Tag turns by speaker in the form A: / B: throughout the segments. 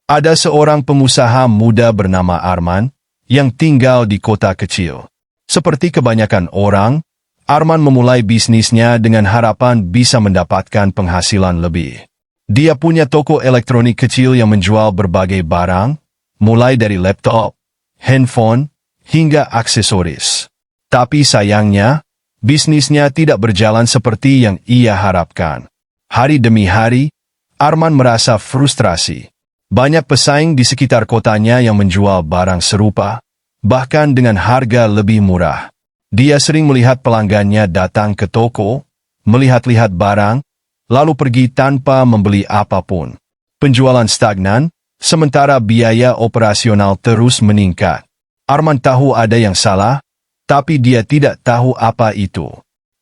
A: Ada seorang pengusaha muda bernama Arman yang tinggal di kota kecil. Seperti kebanyakan orang, Arman memulai bisnisnya dengan harapan bisa mendapatkan penghasilan lebih. Dia punya toko elektronik kecil yang menjual berbagai barang, mulai dari laptop, handphone, hingga aksesoris. Tapi sayangnya, bisnisnya tidak berjalan seperti yang ia harapkan. Hari demi hari, Arman merasa frustrasi. Banyak pesaing di sekitar kotanya yang menjual barang serupa, bahkan dengan harga lebih murah. Dia sering melihat pelanggannya datang ke toko, melihat-lihat barang, lalu pergi tanpa membeli apapun. Penjualan stagnan, sementara biaya operasional terus meningkat. Arman tahu ada yang salah, tapi dia tidak tahu apa itu.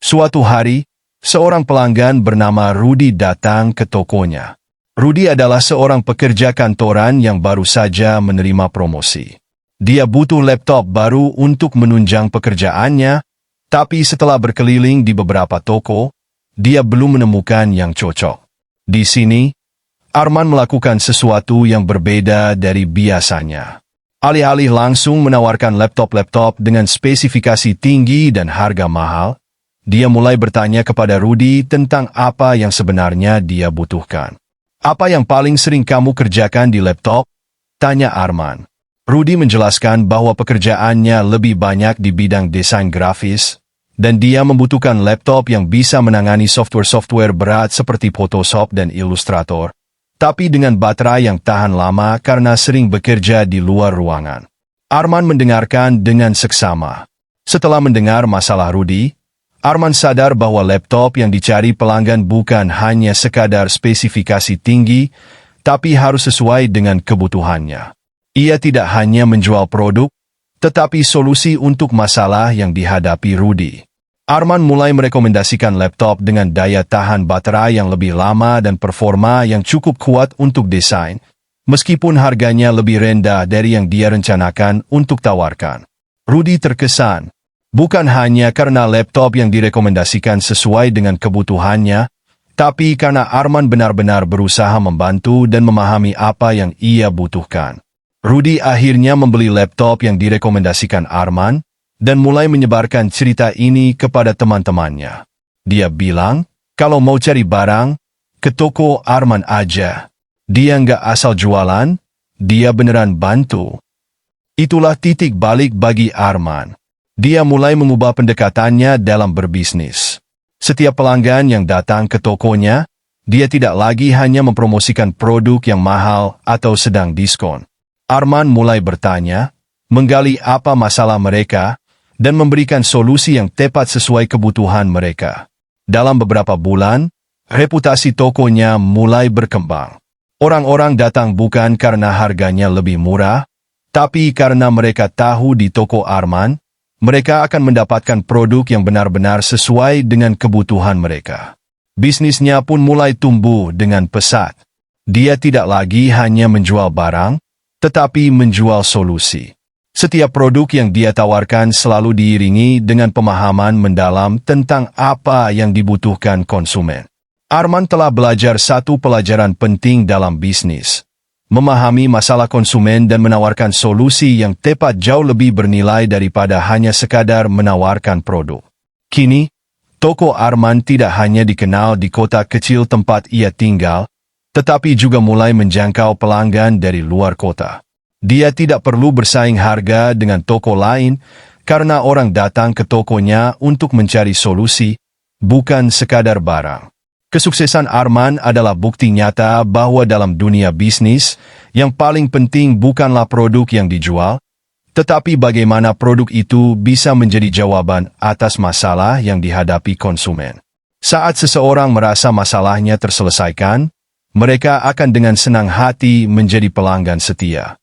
A: Suatu hari, seorang pelanggan bernama Rudy datang ke tokonya. Rudy adalah seorang pekerja kantoran yang baru saja menerima promosi. Dia butuh laptop baru untuk menunjang pekerjaannya, tapi setelah berkeliling di beberapa toko, dia belum menemukan yang cocok. Di sini, Arman melakukan sesuatu yang berbeda dari biasanya. Alih-alih langsung menawarkan laptop-laptop dengan spesifikasi tinggi dan harga mahal, dia mulai bertanya kepada Rudy tentang apa yang sebenarnya dia butuhkan. "Apa yang paling sering kamu kerjakan di laptop?" tanya Arman. Rudy menjelaskan bahwa pekerjaannya lebih banyak di bidang desain grafis, dan dia membutuhkan laptop yang bisa menangani software-software berat seperti Photoshop dan Illustrator, tapi dengan baterai yang tahan lama karena sering bekerja di luar ruangan. Arman mendengarkan dengan seksama. Setelah mendengar masalah Rudy, Arman sadar bahwa laptop yang dicari pelanggan bukan hanya sekadar spesifikasi tinggi, tapi harus sesuai dengan kebutuhannya. Ia tidak hanya menjual produk, tetapi solusi untuk masalah yang dihadapi Rudy. Arman mulai merekomendasikan laptop dengan daya tahan baterai yang lebih lama dan performa yang cukup kuat untuk desain, meskipun harganya lebih rendah dari yang dia rencanakan untuk tawarkan. Rudy terkesan, bukan hanya karena laptop yang direkomendasikan sesuai dengan kebutuhannya, tapi karena Arman benar-benar berusaha membantu dan memahami apa yang ia butuhkan. Rudy akhirnya membeli laptop yang direkomendasikan Arman, dan mulai menyebarkan cerita ini kepada teman-temannya. Dia bilang, kalau mau cari barang, ke toko Arman aja. Dia nggak asal jualan, dia beneran bantu. Itulah titik balik bagi Arman. Dia mulai mengubah pendekatannya dalam berbisnis. Setiap pelanggan yang datang ke tokonya, dia tidak lagi hanya mempromosikan produk yang mahal atau sedang diskon. Arman mulai bertanya, menggali apa masalah mereka, dan memberikan solusi yang tepat sesuai kebutuhan mereka. Dalam beberapa bulan, reputasi tokonya mulai berkembang. Orang-orang datang bukan karena harganya lebih murah, tapi karena mereka tahu di toko Arman, mereka akan mendapatkan produk yang benar-benar sesuai dengan kebutuhan mereka. Bisnisnya pun mulai tumbuh dengan pesat. Dia tidak lagi hanya menjual barang, tetapi menjual solusi. Setiap produk yang dia tawarkan selalu diiringi dengan pemahaman mendalam tentang apa yang dibutuhkan konsumen. Arman telah belajar satu pelajaran penting dalam bisnis: memahami masalah konsumen dan menawarkan solusi yang tepat jauh lebih bernilai daripada hanya sekadar menawarkan produk. Kini, toko Arman tidak hanya dikenal di kota kecil tempat ia tinggal, tetapi juga mulai menjangkau pelanggan dari luar kota. Dia tidak perlu bersaing harga dengan toko lain karena orang datang ke tokonya untuk mencari solusi, bukan sekadar barang. Kesuksesan Arman adalah bukti nyata bahwa dalam dunia bisnis, yang paling penting bukanlah produk yang dijual, tetapi bagaimana produk itu bisa menjadi jawaban atas masalah yang dihadapi konsumen. Saat seseorang merasa masalahnya terselesaikan, mereka akan dengan senang hati menjadi pelanggan setia.